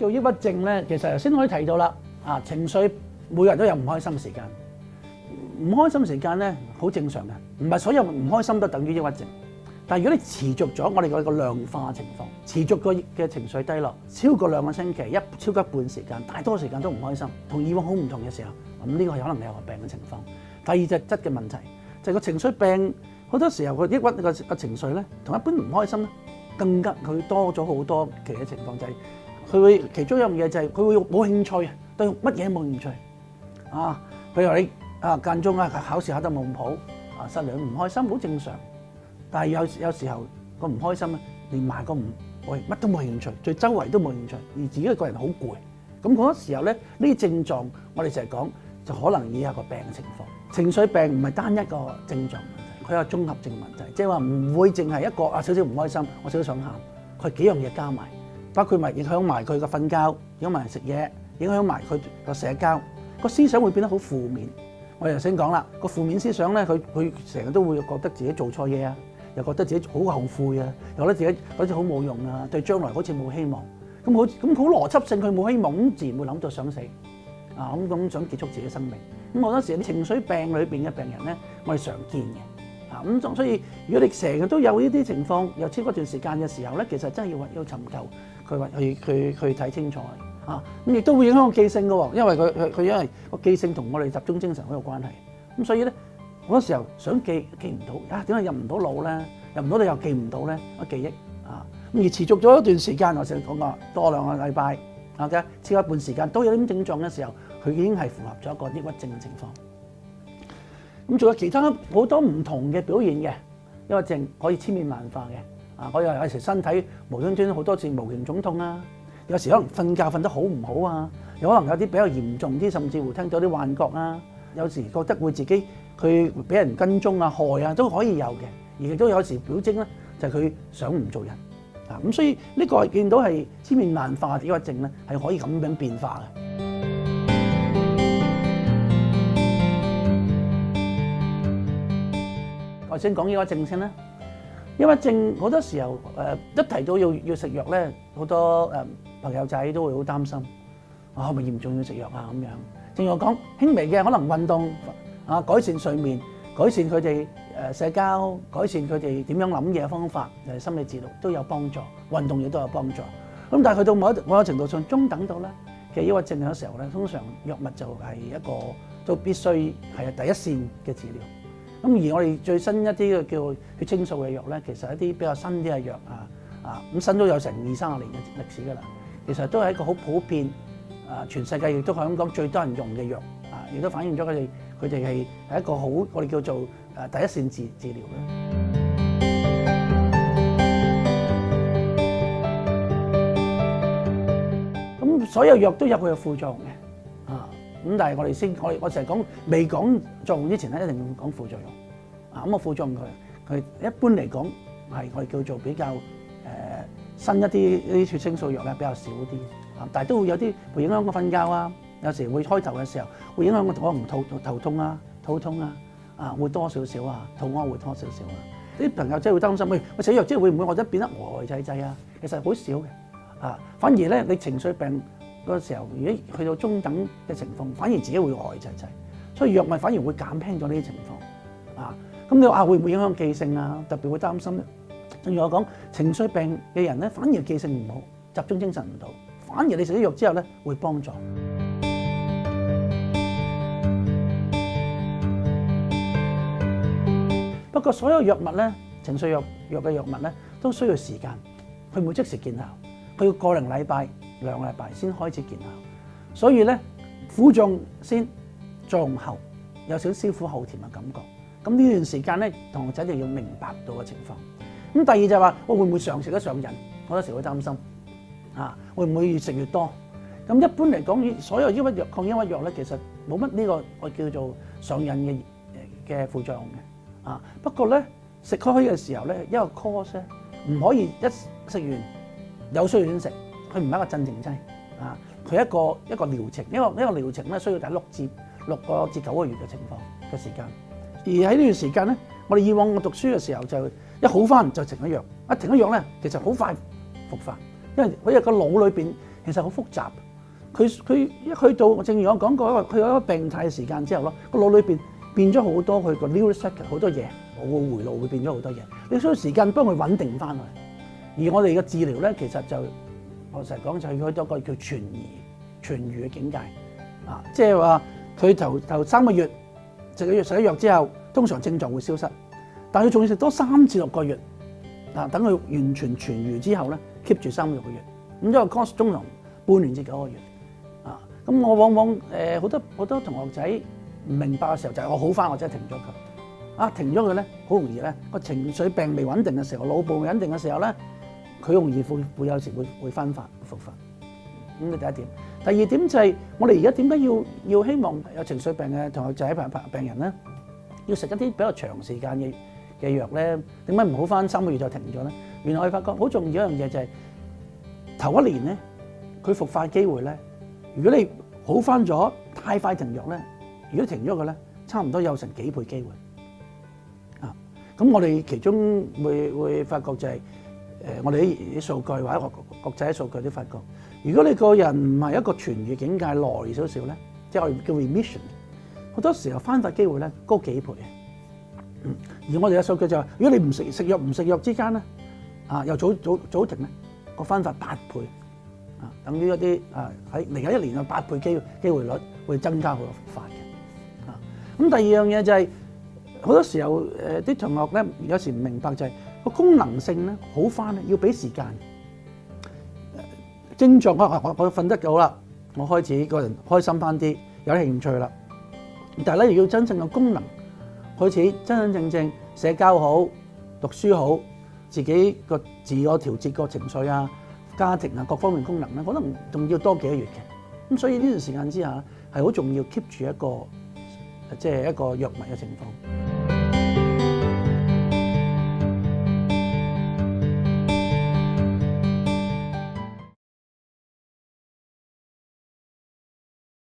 到抑鬱症咧，其實頭先可以提到啦，情緒每個人都有唔開心時間，唔開心時間咧好正常嘅，唔係所有唔開心都等於抑鬱症。但係如果你持續咗，我哋講個量化情況，持續嘅情緒低落，超過2個星期，超過一半時間，大多時間都唔開心，同以往好唔同嘅時候，咁呢個係可能你有個病嘅情況。第二隻質嘅問題就係個情緒病，好多時候個抑鬱個情緒咧，同一般唔開心咧，更加佢多咗好多其他情況，就係佢會其中一樣嘢就係佢會冇興趣，對乜嘢都冇興趣啊。譬如你間中考試考得冇咁好失戀唔開心，好正常。但係有時候個唔開心咧，連埋個乜都冇興趣，對周圍都冇興趣，而自己個人好攰。咁嗰時候咧，呢啲症狀我哋成日講就可能已經有個病嘅情況。情緒病唔係單一個症狀問題，佢有綜合症問題，即係話唔會淨係一個少少唔開心，我少少想喊，佢幾樣嘢加埋，包括埋影響埋佢個瞓覺，影響埋食嘢，影響埋佢個社交，個思想會變得好負面。我哋頭先講啦，個負面思想咧，佢成日都會覺得自己做錯嘢啊。又覺得自己好後悔啊，又覺得自己好似好冇用啊，對將來好似冇希望，咁好邏輯性佢冇希望，咁自然會諗到想死咁想結束自己生命。咁好多時啲情緒病裏邊嘅病人咧，我哋常見嘅咁，所以如果你成日都有呢啲情況，又超過一段時間嘅時候咧，其實真係要尋求佢睇清楚咁，亦都會影響個記性嘅喎，因為佢因為個記性同我哋集中精神好有關係，咁所以咧。好多時候想記唔到，點解入唔到腦咧？入唔到你又記唔到咧？個記憶咁而持續咗一段時間，我成日講過多2個禮拜，OK，超過一半時間都有啲症狀嘅時候，佢已經係符合咗一個抑鬱症嘅情況。咁仲有其他好多唔同嘅表現嘅抑鬱症，可以千變萬化嘅我有時身體無端端好多次無形腫痛啊，有時可能瞓覺瞓得好唔好啊，有可能有啲比較嚴重啲，甚至乎聽到啲幻覺啊，有時覺得會自己。佢俾人跟蹤啊、害啊都可以有嘅，而亦都有時表徵咧，就係佢想唔做人咁，所以呢個見到係千變萬化嘅抑鬱症咧，係可以咁樣變化嘅。我先講抑鬱症先啦。抑鬱症好多時候一提到要食藥咧，好多朋友仔都會好擔心係咪嚴重要食藥啊咁樣。正如我講輕微嘅可能運動。改善睡眠，改善佢哋社交，改善佢哋點樣諗嘢嘅方法，心理治療都有幫助，運動亦都有幫助。咁但係去到某個程度上中等到咧，其實抑鬱症有時候咧，通常藥物就係一個都必須係第一線嘅治療。咁而我哋最新一啲嘅叫血清素嘅藥咧，其實一啲比較新啲嘅藥咁新都有成20-30年嘅歷史㗎啦。其實都係一個好普遍全世界亦都係咁講最多人用嘅藥亦都反映咗佢哋係一個好我哋叫做第一線治療咧。咁所有藥都有佢嘅副作用嘅咁但係我成日講未講作用之前咧，一定要講副作用咁個副作用佢一般嚟講係我哋叫做比較新一啲血清素藥咧比較少啲但係都會有啲會影響個瞓覺啊。有時會開頭嘅時候會影響我可能頭痛啊、肚痛會多少少肚屙會多少少啲朋友真係會擔心，喂食藥之後會唔會我覺得變得呆滯啊？其實好少嘅反而咧你情緒病嗰個時候，如果去到中等嘅情況，反而自己會呆滯滯，所以藥物反而會減輕咗呢啲情況咁你話會唔會影響記性啊？特別會擔心咧。正如我講，情緒病嘅人咧，反而記性唔好，集中精神唔到，反而你食咗藥之後咧會幫助。不過所有藥物咧，情緒藥嘅藥物咧，都需要時間，佢唔會即時見效，佢要個零禮拜、2個禮拜先開始見效。所以咧，苦仲先，作用後，有少少苦後甜嘅感覺。咁呢段時間咧，同學仔就要明白到嘅情況。咁第二就係話，我會唔會常食得上癮？好多時會擔心會唔會越食越多？咁一般嚟講，所有抗抑鬱藥咧，其實冇乜呢個我叫做上癮嘅副作用嘅。不過咧食開嘅時候咧，一個 course 咧唔可以一食完有需要先食，佢唔係一個鎮靜劑佢係一個療程，一個療程咧需要第6個至9個月嘅情況嘅時間。而喺呢段時間咧，我哋以往我讀書嘅時候就一好翻就停咗藥，一停咗藥咧，其實好快復發，因為佢個腦裏邊其實好複雜。佢一去到，正如我講過，佢有一個病態嘅時間之後咯，個腦裏邊變咗好多佢個 neural circuit 好多嘢，我個回路會變咗好多嘢。你需要時間幫佢穩定翻去。而我哋嘅治療咧，其實就我成日講就係去到一個叫痊癒嘅境界啊，即係話佢頭3個月食咗藥之後，通常症狀會消失，但係佢仲要食多3至6個月啊，等佢完全痊癒之後咧 keep 住3至6個月，咁一個 course 通常半年至9個月。咁我往往好多同學仔唔明白嘅時候，就係我好翻，我真係停咗佢。停咗佢咧，好容易咧個情緒病未穩定嘅時候，腦部未穩定嘅時候咧，佢容易會有時會翻發復發。咁呢第一點。第二點就係我哋而家點解要希望有情緒病嘅同學仔病人咧，要食一啲比較長時間嘅藥咧？點解唔好翻3個月就停咗咧？原來我哋發覺好重要一樣嘢就係頭一年咧，佢復發機會咧。如果你好翻咗，太快停藥咧，如果停咗佢咧，差唔多有成幾倍機會。咁我哋其中會發覺就係我哋啲數據或者國際數據都發覺，如果你個人唔係一個痊癒境界耐少少咧，即係我哋叫 remission， 好多時候翻發機會咧高幾倍。而我哋嘅數據就係，如果你唔食藥唔食藥之間咧，又早停咧，個翻發8倍。等於一啲喺嚟緊1年有8倍機會率會增加佢個復發嘅。咁第二樣嘢就係好多時候啲同學咧有時唔明白就係個功能性咧好翻咧要俾時間。症狀我瞓得夠啦，我開始個人開心翻啲，有啲興趣啦。但係咧要真正嘅功能開始真正社交好、讀書好、自己個自我調節個情緒啊、家庭啊各方面功能咧，可能仲要多幾個月嘅。咁所以呢段時間之下係好重要 keep 住一個即係一個藥物嘅情況。